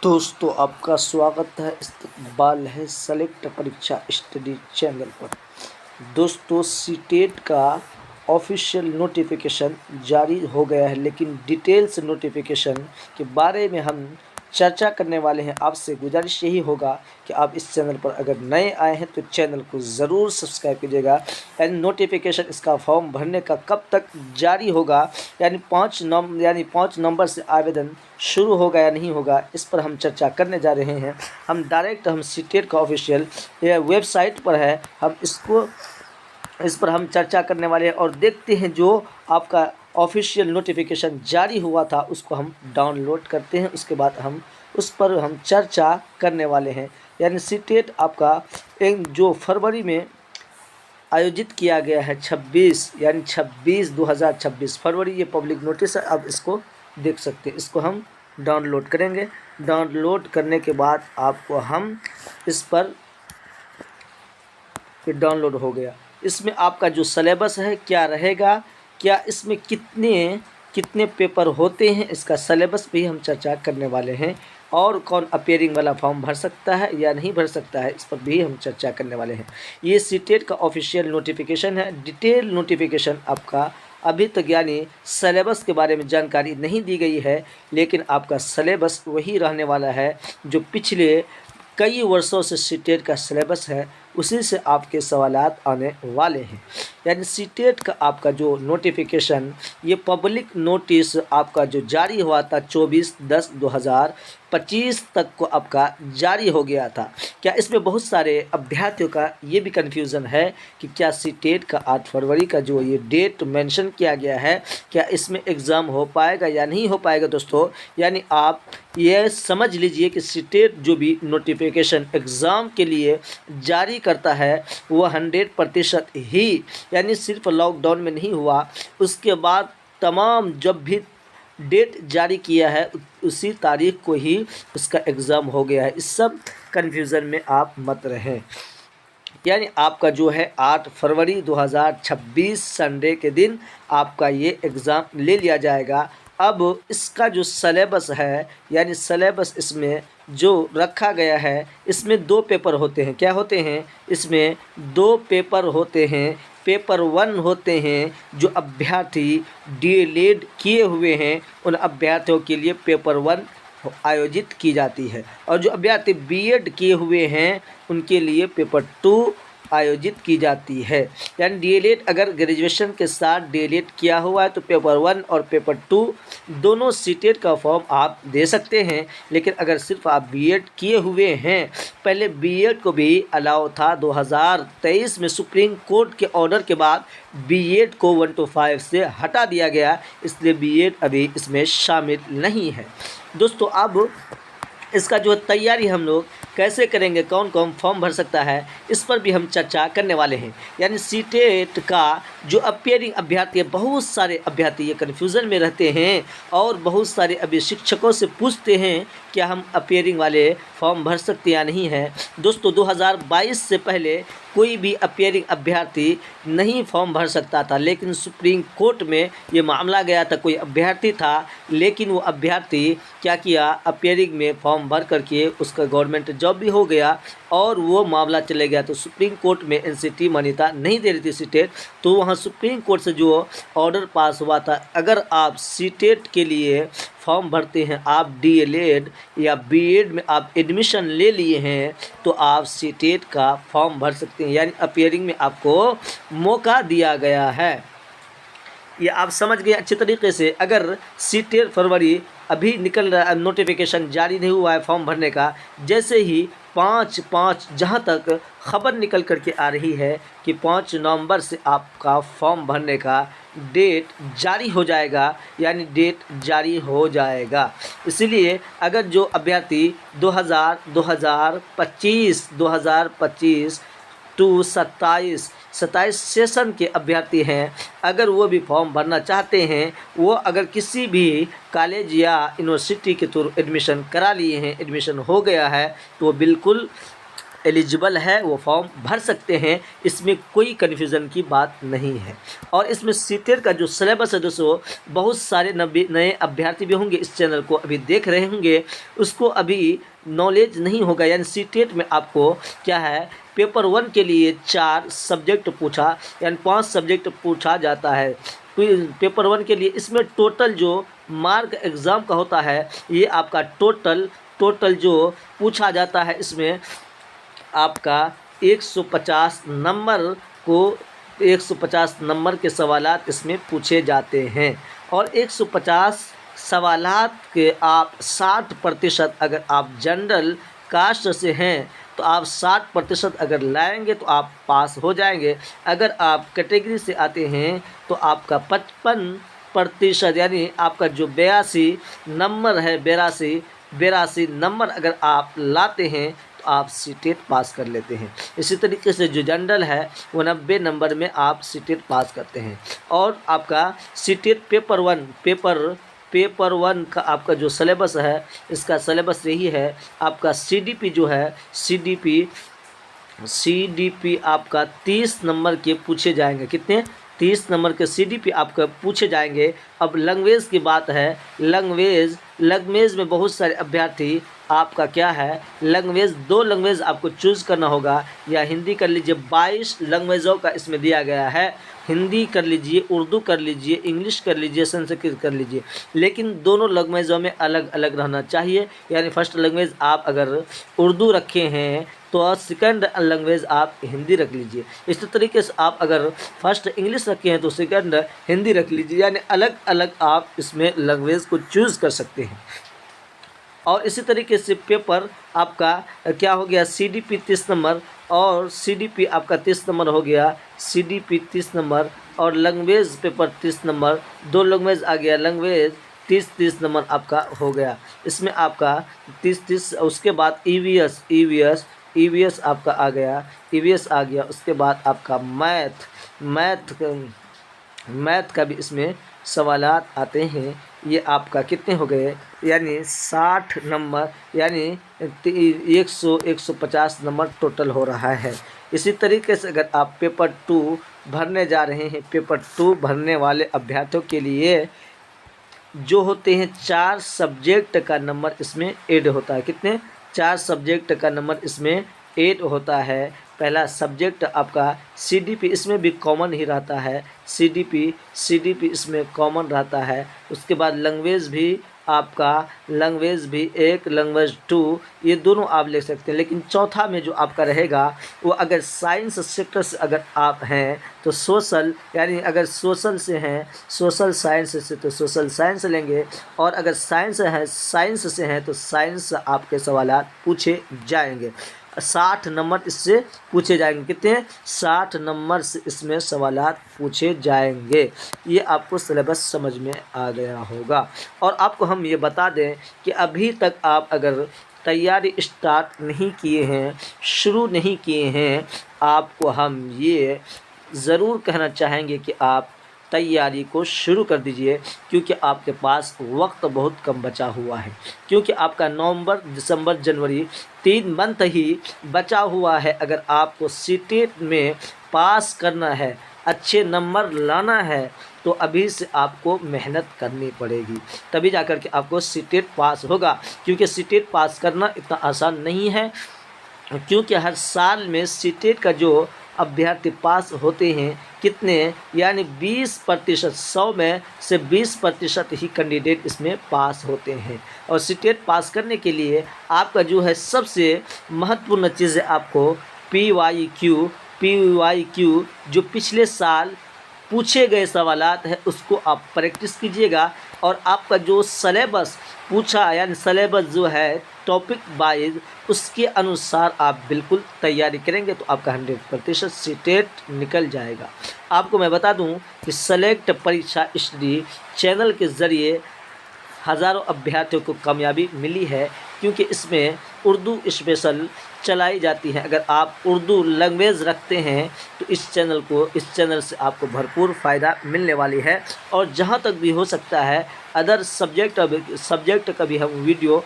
दोस्तों आपका स्वागत है इस्तकबाल है सेलेक्ट परीक्षा स्टडी चैनल पर। दोस्तों सीटेट का ऑफिशियल नोटिफिकेशन जारी हो गया है, लेकिन डिटेल्स नोटिफिकेशन के बारे में हम चर्चा करने वाले हैं। आपसे गुजारिश यही होगा कि आप इस चैनल पर अगर नए आए हैं तो चैनल को ज़रूर सब्सक्राइब कीजिएगा। एंड नोटिफिकेशन इसका फॉर्म भरने का कब तक जारी होगा, यानी 5 नवंबर से आवेदन शुरू होगा या नहीं होगा, इस पर हम चर्चा करने जा रहे हैं। हम सीटेट का ऑफिशियल वेबसाइट पर है, इस पर हम चर्चा करने वाले हैं और देखते हैं जो आपका ऑफिशियल नोटिफिकेशन जारी हुआ था उसको हम डाउनलोड करते हैं। उसके बाद उस पर हम चर्चा करने वाले हैं। यानी सीटेट आपका जो फरवरी में आयोजित किया गया है 26/2026 फरवरी, ये पब्लिक नोटिस है। अब इसको देख सकते हैं, इसको हम डाउनलोड करेंगे। डाउनलोड करने के बाद आपको हम इस पर डाउनलोड हो गया। इसमें आपका जो सिलेबस है क्या रहेगा, क्या इसमें कितने पेपर होते हैं, इसका सिलेबस भी हम चर्चा करने वाले हैं। और कौन अपेयरिंग वाला फॉर्म भर सकता है या नहीं भर सकता है, इस पर भी हम चर्चा करने वाले हैं। ये सीटेट का ऑफिशियल नोटिफिकेशन है। डिटेल नोटिफिकेशन आपका अभी तक यानी सिलेबस के बारे में जानकारी नहीं दी गई है, लेकिन आपका सिलेबस वही रहने वाला है जो पिछले कई वर्षों से सीटेट का सिलेबस है, उसी से आपके सवालात आने वाले हैं। यानी सीटेट का आपका जो नोटिफिकेशन, ये पब्लिक नोटिस आपका जो जारी हुआ था 24/10/2025 तक को आपका जारी हो गया था। क्या इसमें बहुत सारे अभ्यर्थियों का ये भी कन्फ्यूज़न है कि क्या सीटेट का 8 फरवरी का जो ये डेट मेंशन किया गया है, क्या इसमें एग्ज़ाम हो पाएगा या नहीं हो पाएगा। दोस्तों यानी आप ये समझ लीजिए कि सीटेट जो भी नोटिफिकेशन एग्ज़ाम के लिए जारी करता है वो 100% ही, यानी सिर्फ लॉकडाउन में नहीं हुआ, उसके बाद तमाम जब भी डेट जारी किया है उसी तारीख को ही उसका एग्ज़ाम हो गया है। इस सब कन्फ्यूज़न में आप मत रहें। यानी आपका जो है 8 फरवरी 2026 संडे के दिन आपका ये एग्ज़ाम ले लिया जाएगा। अब इसका जो सिलेबस है, यानी सिलेबस इसमें जो रखा गया है, इसमें 2 पेपर होते हैं। क्या होते हैं? इसमें 2 पेपर होते हैं। पेपर 1 होते हैं जो अभ्यर्थी डीएलएड किए हुए हैं, उन अभ्यर्थियों के लिए पेपर 1 आयोजित की जाती है, और जो अभ्यर्थी बीएड किए हुए हैं उनके लिए पेपर 2 आयोजित की जाती है। यानी डीएलएड अगर ग्रेजुएशन के साथ डीएलएड किया हुआ है तो पेपर 1 और पेपर 2 दोनों सीटेट का फॉर्म आप दे सकते हैं। लेकिन अगर सिर्फ आप बीएड किए हुए हैं, पहले बीएड को भी अलाउ था, 2023 में सुप्रीम कोर्ट के ऑर्डर के बाद बीएड को 1 to 5 से हटा दिया गया, इसलिए बीएड अभी इसमें शामिल नहीं है। दोस्तों अब इसका जो तैयारी हम लोग कैसे करेंगे, कौन कौन फॉर्म भर सकता है, इस पर भी हम चर्चा करने वाले हैं। यानी सीटेट का जो अपेयरिंग अभ्यर्थी है, बहुत सारे अभ्यर्थी ये कन्फ्यूज़न में रहते हैं और बहुत सारे अभी शिक्षकों से पूछते हैं क्या हम अपेयरिंग वाले फॉर्म भर सकते या नहीं है। दोस्तों 2022 से पहले कोई भी अपेयरिंग अभ्यर्थी नहीं फॉर्म भर सकता था, लेकिन सुप्रीम कोर्ट में ये मामला गया था। कोई अभ्यर्थी था, लेकिन वो अभ्यर्थी क्या किया, अपेयरिंग में फॉर्म भर करके उसका गवर्नमेंट जॉब भी हो गया और वो मामला चले गया। तो सुप्रीम कोर्ट में एनसीटी मान्यता नहीं दे रही थी सीटेट, तो वहाँ सुप्रीम कोर्ट से जो ऑर्डर पास हुआ था, अगर आप सीटेट के लिए फॉर्म भरते हैं, आप डीएलएड या बीएड में आप एडमिशन ले लिए हैं, तो आप सीटेट का फॉर्म भर सकते हैं। यानी अपेयरिंग में आपको मौका दिया गया है। ये आप समझ गए अच्छे तरीके से। अगर सीटेट फरवरी अभी निकल रहा है, नोटिफिकेशन जारी नहीं हुआ है फॉर्म भरने का, जैसे ही 5 जहाँ तक खबर निकल कर के आ रही है कि 5 नवंबर से आपका फॉर्म भरने का डेट जारी हो जाएगा, यानी डेट जारी हो जाएगा। इसलिए अगर जो अभ्यर्थी 2025 टू 27 सेशन के अभ्यर्थी हैं, अगर वो भी फॉर्म भरना चाहते हैं, वो अगर किसी भी कॉलेज या यूनिवर्सिटी के थ्रू एडमिशन करा लिए हैं, एडमिशन हो गया है, तो वो बिल्कुल एलिजिबल है वो फॉर्म भर सकते हैं, इसमें कोई कन्फ्यूज़न की बात नहीं है। और इसमें सीटेट का जो सिलेबस है दोस्तों, बहुत सारे नए अभ्यर्थी भी होंगे इस चैनल को अभी देख रहे होंगे, उसको अभी नॉलेज नहीं होगा। यानी सीटेट में आपको क्या है, पेपर 1 के लिए 4 सब्जेक्ट पूछा, यानी 5 सब्जेक्ट पूछा जाता है पेपर 1 के लिए। इसमें टोटल जो मार्क एग्ज़ाम का होता है, ये आपका टोटल जो पूछा जाता है, इसमें आपका 150 नंबर को 150 नंबर के सवालात इसमें पूछे जाते हैं। और 150 सवालात के आप 60% अगर आप जनरल कास्ट से हैं तो आप 60% अगर लाएंगे तो आप पास हो जाएंगे। अगर आप कैटेगरी से आते हैं तो आपका 55% यानी आपका जो 82 नंबर है, 82 नंबर अगर आप लाते हैं तो आप सीटेट पास कर लेते हैं। इसी तरीके से जो जनरल है वो 90 नंबर में आप सीटेट पास करते हैं। और आपका सीटेट पेपर 1 का आपका जो सिलेबस है, इसका सिलेबस यही है। आपका सीडीपी जो है, सीडीपी आपका 30 नंबर के पूछे जाएंगे। कितने? 30 नंबर के सीडीपी आपका पूछे जाएंगे। अब लैंग्वेज की बात है, लैंग्वेज में बहुत सारे अभ्यर्थी आपका क्या है, लैंग्वेज 2 लैंग्वेज आपको चूज़ करना होगा, या हिंदी कर लीजिए। 22 लैंग्वेजों का इसमें दिया गया है, हिंदी कर लीजिए, उर्दू कर लीजिए, इंग्लिश कर लीजिए, संस्कृत कर लीजिए, लेकिन दोनों लैंग्वेजों में अलग अलग रहना चाहिए। यानी फर्स्ट लैंग्वेज आप अगर उर्दू रखे हैं तो सेकंड लैंग्वेज आप हिंदी रख लीजिए। इसी तरीके से आप अगर फर्स्ट इंग्लिश रखे हैं तो सेकंड हिंदी रख लीजिए। यानी अलग अलग आप इसमें लैंग्वेज को चूज़ कर सकते हैं। और इसी तरीके से पेपर आपका क्या हो गया, सीडीपी 30 नंबर और सीडीपी आपका 30 नंबर हो गया, सीडीपी 30 नंबर और लैंग्वेज पेपर 30 नंबर, 2 लैंग्वेज आ गया, लैंग्वेज 30 नंबर आपका हो गया। इसमें आपका 30 उसके बाद ईवीएस आपका आ गया, ईवीएस आ गया। उसके बाद आपका मैथ का भी इसमें सवालात आते हैं। ये आपका कितने हो गए, यानी 60 नंबर, यानी 150 नंबर टोटल हो रहा है। इसी तरीके से अगर आप पेपर 2 भरने जा रहे हैं, पेपर 2 भरने वाले अभ्यर्थियों के लिए जो होते हैं 4 सब्जेक्ट का नंबर इसमें ऐड होता है। कितने? 4 सब्जेक्ट का नंबर इसमें ऐड होता है। पहला सब्जेक्ट आपका सीडीपी, इसमें भी कॉमन ही रहता है, सीडीपी इसमें कॉमन रहता है। उसके बाद लैंग्वेज भी आपका, लैंग्वेज भी 1, लैंग्वेज 2, ये दोनों आप ले सकते हैं। लेकिन चौथा में जो आपका रहेगा वो अगर साइंस सेक्टर से अगर आप हैं तो सोशल, यानी अगर सोशल से हैं, सोशल साइंस से तो सोशल साइंस लेंगे, और अगर साइंस से हैं तो साइंस आपके सवालात पूछे जाएंगे। 60 नंबर इससे पूछे जाएंगे। कितने? 60 नंबर से इसमें सवालात पूछे जाएंगे। ये आपको सिलेबस समझ में आ गया होगा। और आपको हम ये बता दें कि अभी तक आप अगर तैयारी स्टार्ट नहीं किए हैं, शुरू नहीं किए हैं, आपको हम ये ज़रूर कहना चाहेंगे कि आप तैयारी को शुरू कर दीजिए, क्योंकि आपके पास वक्त बहुत कम बचा हुआ है। क्योंकि आपका नवंबर, दिसंबर, जनवरी 3 मंथ ही बचा हुआ है। अगर आपको सीटेट में पास करना है, अच्छे नंबर लाना है, तो अभी से आपको मेहनत करनी पड़ेगी, तभी जाकर के आपको सीटेट पास होगा। क्योंकि सीटेट पास करना इतना आसान नहीं है, क्योंकि हर साल में सीटेट का जो अभ्यर्थी पास होते हैं कितने, यानी 20%, 100 में से 20% ही कैंडिडेट इसमें पास होते हैं। और सीटेट पास करने के लिए आपका जो है सबसे महत्वपूर्ण चीज़ है, आपको PYQ जो पिछले साल पूछे गए सवालात हैं उसको आप प्रैक्टिस कीजिएगा। और आपका जो सिलेबस पूछा, यानी सिलेबस जो है टॉपिक वाइज, उसके अनुसार आप बिल्कुल तैयारी करेंगे तो आपका 100% सीटेट निकल जाएगा। आपको मैं बता दूं कि सेलेक्ट परीक्षा स्टडी चैनल के ज़रिए हज़ारों अभ्यर्थियों को कामयाबी मिली है, क्योंकि इसमें उर्दू स्पेशल चलाई जाती है। अगर आप उर्दू लैंग्वेज रखते हैं तो इस चैनल से आपको भरपूर फ़ायदा मिलने वाली है। और जहां तक भी हो सकता है अदर सब्जेक्ट का भी हम वीडियो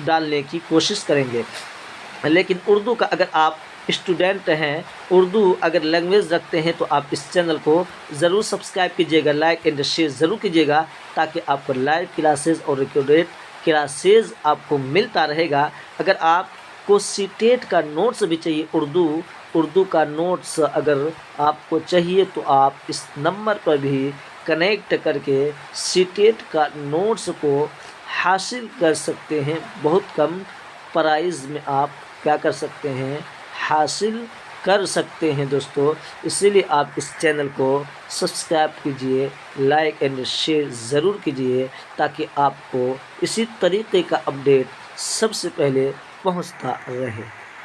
डालने की कोशिश करेंगे। लेकिन उर्दू का अगर आप स्टूडेंट हैं, उर्दू अगर लैंग्वेज रखते हैं, तो आप इस चैनल को ज़रूर सब्सक्राइब कीजिएगा, लाइक एंड शेयर ज़रूर कीजिएगा, ताकि आपको लाइव क्लासेस और रिकॉर्डेड क्लासेस आपको मिलता रहेगा। अगर आपको सीटेट का नोट्स भी चाहिए, उर्दू का नोट्स अगर आपको चाहिए, तो आप इस नंबर पर भी कनेक्ट करके सीटेट का नोट्स को हासिल कर सकते हैं। बहुत कम प्राइस में आप क्या कर सकते हैं, हासिल कर सकते हैं दोस्तों। इसीलिए आप इस चैनल को सब्सक्राइब कीजिए, लाइक एंड शेयर ज़रूर कीजिए, ताकि आपको इसी तरीके का अपडेट सबसे पहले पहुंचता रहे।